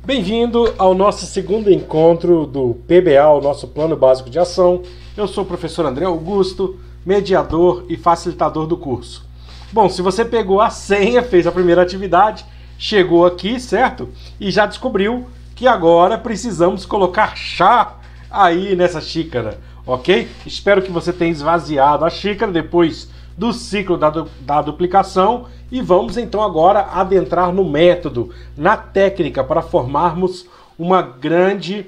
Bem-vindo ao nosso segundo encontro do PBA, o nosso Plano Básico de Ação. Eu sou o professor André Augusto, mediador e facilitador do curso. Bom, se você pegou a senha, fez a primeira atividade, chegou aqui, certo? E já descobriu que agora precisamos colocar chá aí nessa xícara, ok? Espero que você tenha esvaziado a xícara depois do ciclo da duplicação e vamos então agora adentrar no método, na técnica para formarmos uma grande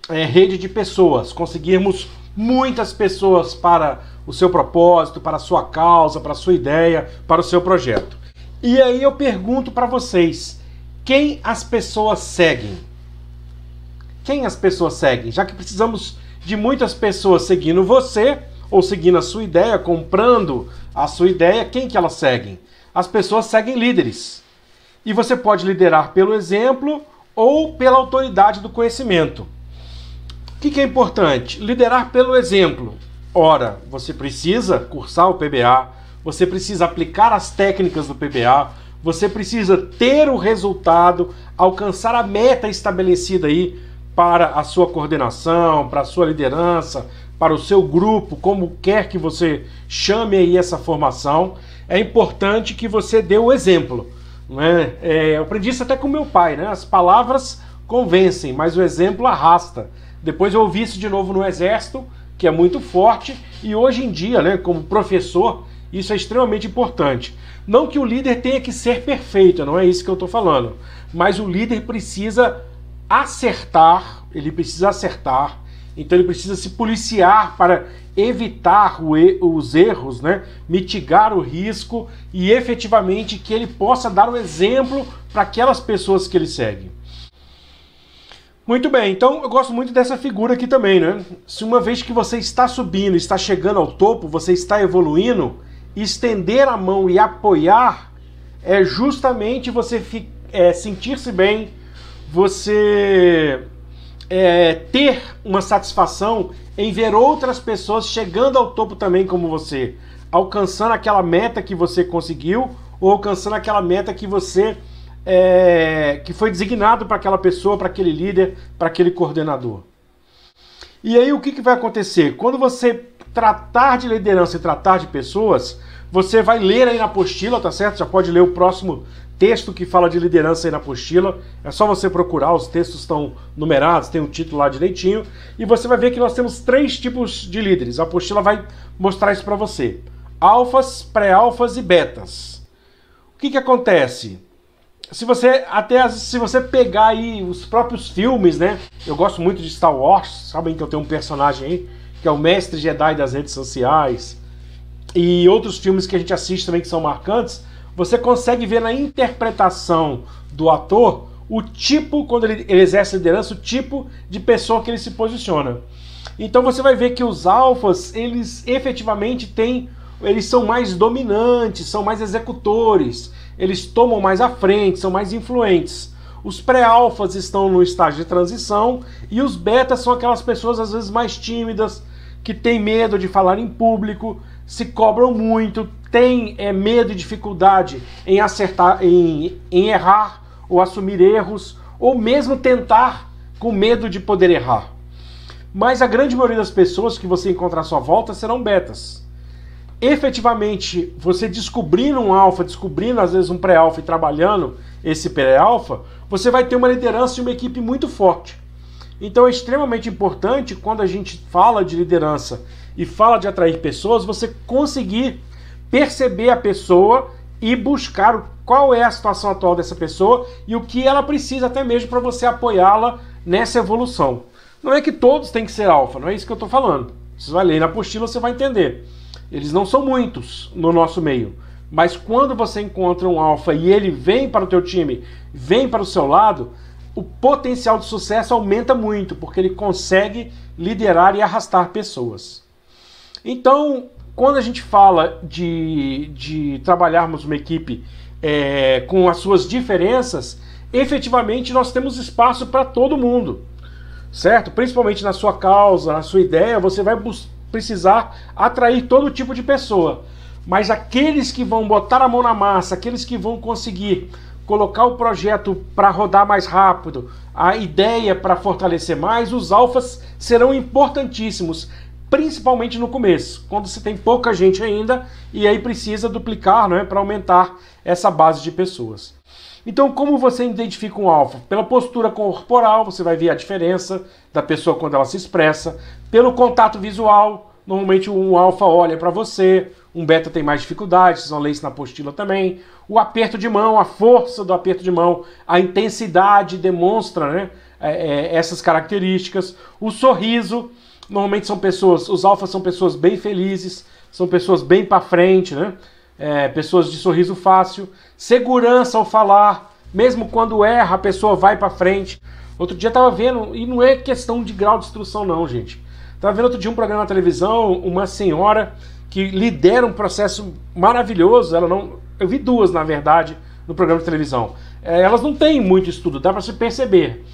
rede de pessoas, conseguirmos muitas pessoas para o seu propósito, para a sua causa, para a sua ideia, para o seu projeto. E aí eu pergunto para vocês, quem as pessoas seguem? Quem as pessoas seguem? Já que precisamos de muitas pessoas seguindo você, ou seguindo a sua ideia, comprando a sua ideia, quem que elas seguem? As pessoas seguem líderes. E você pode liderar pelo exemplo ou pela autoridade do conhecimento. O que é importante? Liderar pelo exemplo. Ora, você precisa cursar o PBA, você precisa aplicar as técnicas do PBA, você precisa ter o resultado, alcançar a meta estabelecida aí para a sua coordenação, para a sua liderança, para o seu grupo, como quer que você chame aí essa formação. É importante que você dê o exemplo, né? Eu aprendi isso até com meu pai, né? As palavras convencem, mas o exemplo arrasta. Depois eu ouvi isso de novo no Exército, que é muito forte, e hoje em dia, né, como professor, isso é extremamente importante. Não que o líder tenha que ser perfeito, não é isso que eu estou falando, mas o líder precisa acertar, então ele precisa se policiar para evitar os erros, né? Mitigar o risco e efetivamente que ele possa dar o exemplo para aquelas pessoas que ele segue. Muito bem, então eu gosto muito dessa figura aqui também, né? Se uma vez que você está subindo, está chegando ao topo, você está evoluindo, estender a mão e apoiar é justamente você sentir-se bem, você ter uma satisfação em ver outras pessoas chegando ao topo também como você, alcançando aquela meta que você conseguiu ou alcançando aquela meta que você que foi designado para aquela pessoa, para aquele líder, para aquele coordenador. E aí o que vai acontecer? Quando você tratar de liderança e tratar de pessoas, você vai ler aí na apostila, tá certo? Já pode ler o próximo texto que fala de liderança aí na apostila, é só você procurar, os textos estão numerados, tem o título lá direitinho, e você vai ver que nós temos 3 tipos de líderes. A apostila vai mostrar isso para você. Alfas, pré-alfas e betas. O que acontece? Se você pegar aí os próprios filmes, né? Eu gosto muito de Star Wars, sabem que eu tenho um personagem aí, que é o mestre Jedi das redes sociais, e outros filmes que a gente assiste também que são marcantes. Você consegue ver na interpretação do ator o tipo, quando ele exerce liderança, o tipo de pessoa que ele se posiciona. Então você vai ver que os alfas, eles efetivamente eles são mais dominantes, são mais executores, eles tomam mais à frente, são mais influentes. Os pré-alfas estão no estágio de transição e os betas são aquelas pessoas às vezes mais tímidas, que têm medo de falar em público, se cobram muito, têm medo e dificuldade em acertar, em errar ou assumir erros, ou mesmo tentar com medo de poder errar. Mas a grande maioria das pessoas que você encontrar à sua volta serão betas. Efetivamente, você descobrindo um alfa, descobrindo às vezes um pré-alfa e trabalhando esse pré-alfa, você vai ter uma liderança e uma equipe muito forte. Então é extremamente importante, quando a gente fala de liderança e fala de atrair pessoas, você conseguir perceber a pessoa e buscar qual é a situação atual dessa pessoa e o que ela precisa até mesmo para você apoiá-la nessa evolução. Não é que todos têm que ser alfa, não é isso que eu estou falando. Você vai ler na apostila, você vai entender. Eles não são muitos no nosso meio, mas quando você encontra um alfa e ele vem para o teu time, vem para o seu lado, o potencial de sucesso aumenta muito, porque ele consegue liderar e arrastar pessoas. Então, quando a gente fala de trabalharmos uma equipe com as suas diferenças, efetivamente nós temos espaço para todo mundo, certo? Principalmente na sua causa, na sua ideia, você vai precisar atrair todo tipo de pessoa. Mas aqueles que vão botar a mão na massa, aqueles que vão conseguir colocar o projeto para rodar mais rápido, a ideia para fortalecer mais, os alfas serão importantíssimos, principalmente no começo, quando você tem pouca gente ainda e aí precisa duplicar, né, para aumentar essa base de pessoas. Então, como você identifica um alfa? Pela postura corporal, você vai ver a diferença da pessoa quando ela se expressa. Pelo contato visual, normalmente um alfa olha para você, um beta tem mais dificuldade, vocês vão ler isso na apostila também. O aperto de mão, a força do aperto de mão, a intensidade demonstra, né, essas características. O sorriso, normalmente são pessoas, os alfas são pessoas bem felizes, são pessoas bem para frente, né? Pessoas de sorriso fácil, segurança ao falar, mesmo quando erra, a pessoa vai para frente. Outro dia eu tava vendo, e não é questão de grau de instrução não, gente. Tava vendo outro dia um programa na televisão, uma senhora que lidera um processo maravilhoso, eu vi duas, na verdade, no programa de televisão. Elas não têm muito estudo, dá para se perceber,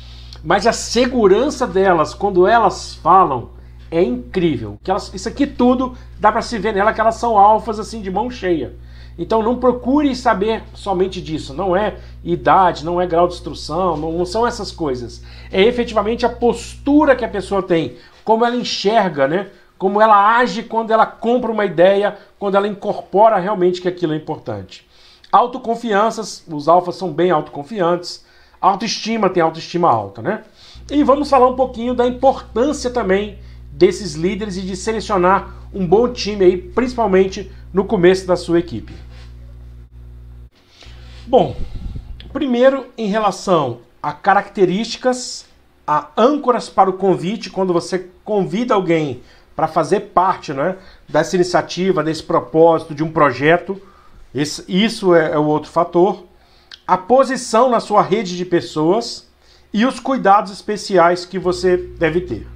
mas a segurança delas, quando elas falam, é incrível. Isso aqui tudo dá para se ver nela que elas são alfas assim de mão cheia. Então não procure saber somente disso. Não é idade, não é grau de instrução, não são essas coisas. É efetivamente a postura que a pessoa tem, como ela enxerga, né? Como ela age quando ela compra uma ideia, quando ela incorpora realmente que aquilo é importante. Autoconfianças, os alfas são bem autoconfiantes. Autoestima, tem autoestima alta, né? E vamos falar um pouquinho da importância também desses líderes e de selecionar um bom time aí, principalmente no começo da sua equipe. Bom, primeiro em relação a características, a âncoras para o convite, quando você convida alguém para fazer parte, né, dessa iniciativa, desse propósito, de um projeto, isso é o outro fator. A posição na sua rede de pessoas e os cuidados especiais que você deve ter.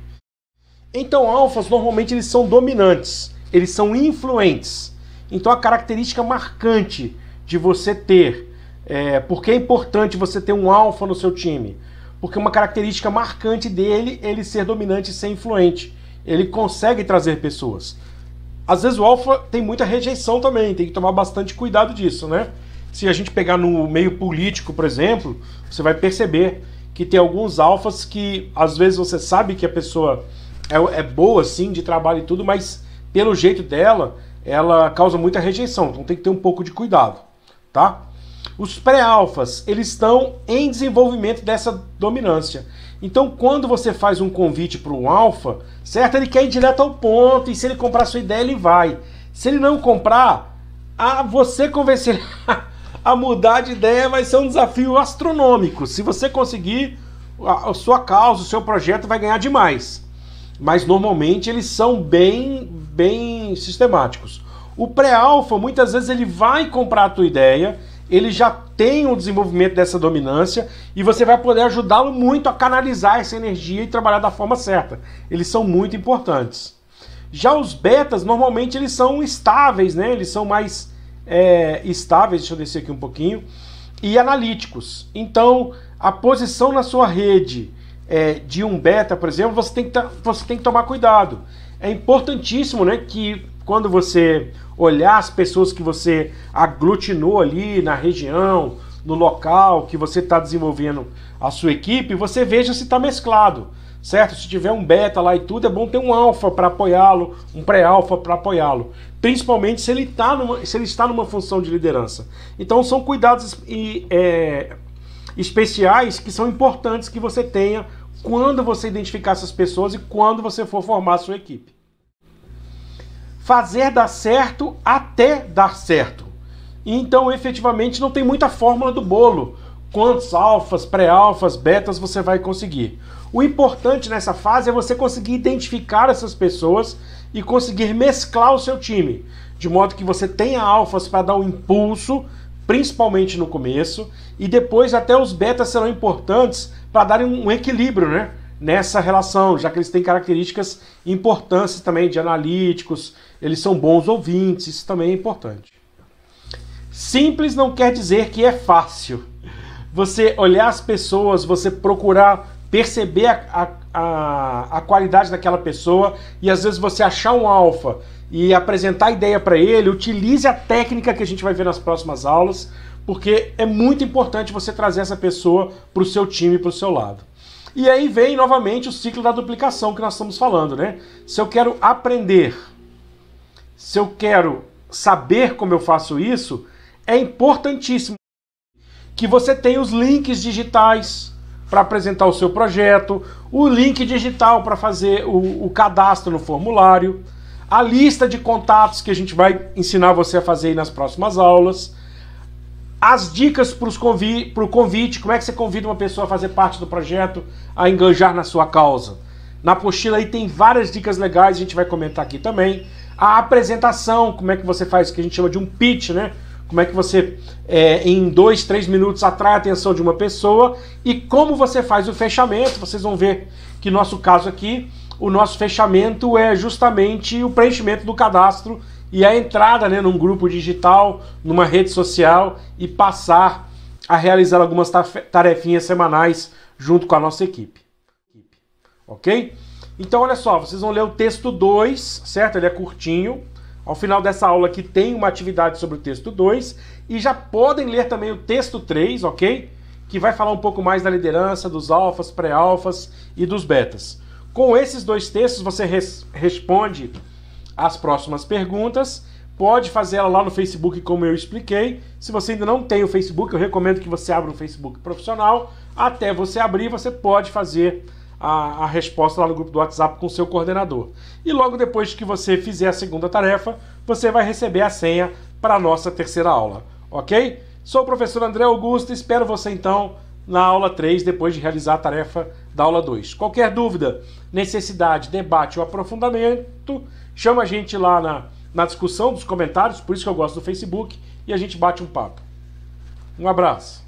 Então, alfas, normalmente, eles são dominantes, eles são influentes. Então, a característica marcante de você ter, porque é importante você ter um alfa no seu time? Porque uma característica marcante dele, ele ser dominante e ser influente. Ele consegue trazer pessoas. Às vezes o alfa tem muita rejeição também, tem que tomar bastante cuidado disso, né? Se a gente pegar no meio político, por exemplo, você vai perceber que tem alguns alfas que, às vezes, você sabe que a pessoa é boa, sim, de trabalho e tudo, mas pelo jeito dela, ela causa muita rejeição, então tem que ter um pouco de cuidado, tá? Os pré-alfas, eles estão em desenvolvimento dessa dominância. Então, quando você faz um convite para um alfa, certo? Ele quer ir direto ao ponto, e se ele comprar a sua ideia, ele vai. Se ele não comprar, você convencer ele a mudar de ideia vai ser um desafio astronômico. Se você conseguir, a sua causa, o seu projeto vai ganhar demais. Mas normalmente eles são bem sistemáticos. O pré-alfa, muitas vezes, ele vai comprar a tua ideia, ele já tem o desenvolvimento dessa dominância e você vai poder ajudá-lo muito a canalizar essa energia e trabalhar da forma certa. Eles são muito importantes. Já os betas, normalmente, eles são estáveis, né? Eles são mais estáveis, deixa eu descer aqui um pouquinho, e analíticos. Então, a posição na sua rede de um beta, por exemplo, você tem que tomar cuidado. É importantíssimo, né, que quando você olhar as pessoas que você aglutinou ali na região, no local que você está desenvolvendo a sua equipe, você veja se está mesclado, certo? Se tiver um beta lá e tudo, é bom ter um alfa para apoiá-lo, um pré-alfa para apoiá-lo, principalmente se ele está numa função de liderança. Então são cuidados especiais que são importantes que você tenha quando você identificar essas pessoas e quando você for formar a sua equipe. Fazer dar certo até dar certo. Então, efetivamente, não tem muita fórmula do bolo. Quantos alfas, pré-alfas, betas você vai conseguir. O importante nessa fase é você conseguir identificar essas pessoas e conseguir mesclar o seu time, de modo que você tenha alfas para dar um impulso, principalmente no começo, e depois até os betas serão importantes para darem um equilíbrio, né, nessa relação, já que eles têm características importantes também de analíticos, eles são bons ouvintes, isso também é importante. Simples não quer dizer que é fácil. Você olhar as pessoas, você procurar perceber a qualidade daquela pessoa e às vezes você achar um alfa e apresentar a ideia para ele, utilize a técnica que a gente vai ver nas próximas aulas, porque é muito importante você trazer essa pessoa para o seu time, para o seu lado. E aí vem novamente o ciclo da duplicação que nós estamos falando, né? Se eu quero aprender, se eu quero saber como eu faço isso, é importantíssimo que você tenha os links digitais para apresentar o seu projeto, o link digital para fazer o cadastro no formulário, a lista de contatos que a gente vai ensinar você a fazer aí nas próximas aulas, as dicas para o convite, como é que você convida uma pessoa a fazer parte do projeto, a enganjar na sua causa. Na apostila aí tem várias dicas legais, a gente vai comentar aqui também. A apresentação, como é que você faz o que a gente chama de um pitch, né? Como é que você, em 2, 3 minutos, atrai a atenção de uma pessoa e como você faz o fechamento. Vocês vão ver que no nosso caso aqui, o nosso fechamento é justamente o preenchimento do cadastro e a entrada, né, num grupo digital, numa rede social e passar a realizar algumas tarefinhas semanais junto com a nossa equipe. Ok? Então, olha só, vocês vão ler o texto 2, certo? Ele é curtinho. Ao final dessa aula aqui tem uma atividade sobre o texto 2 e já podem ler também o texto 3, ok? Que vai falar um pouco mais da liderança, dos alfas, pré-alfas e dos betas. Com esses 2 textos você responde as próximas perguntas, pode fazer ela lá no Facebook como eu expliquei. Se você ainda não tem o Facebook, eu recomendo que você abra um Facebook profissional. Até você abrir, você pode fazer a resposta lá no grupo do WhatsApp com o seu coordenador. E logo depois que você fizer a segunda tarefa, você vai receber a senha para a nossa terceira aula, ok? Sou o professor André Augusto e espero você então na aula 3, depois de realizar a tarefa da aula 2. Qualquer dúvida, necessidade, debate ou aprofundamento, chama a gente lá na discussão dos comentários, por isso que eu gosto do Facebook, e a gente bate um papo. Um abraço.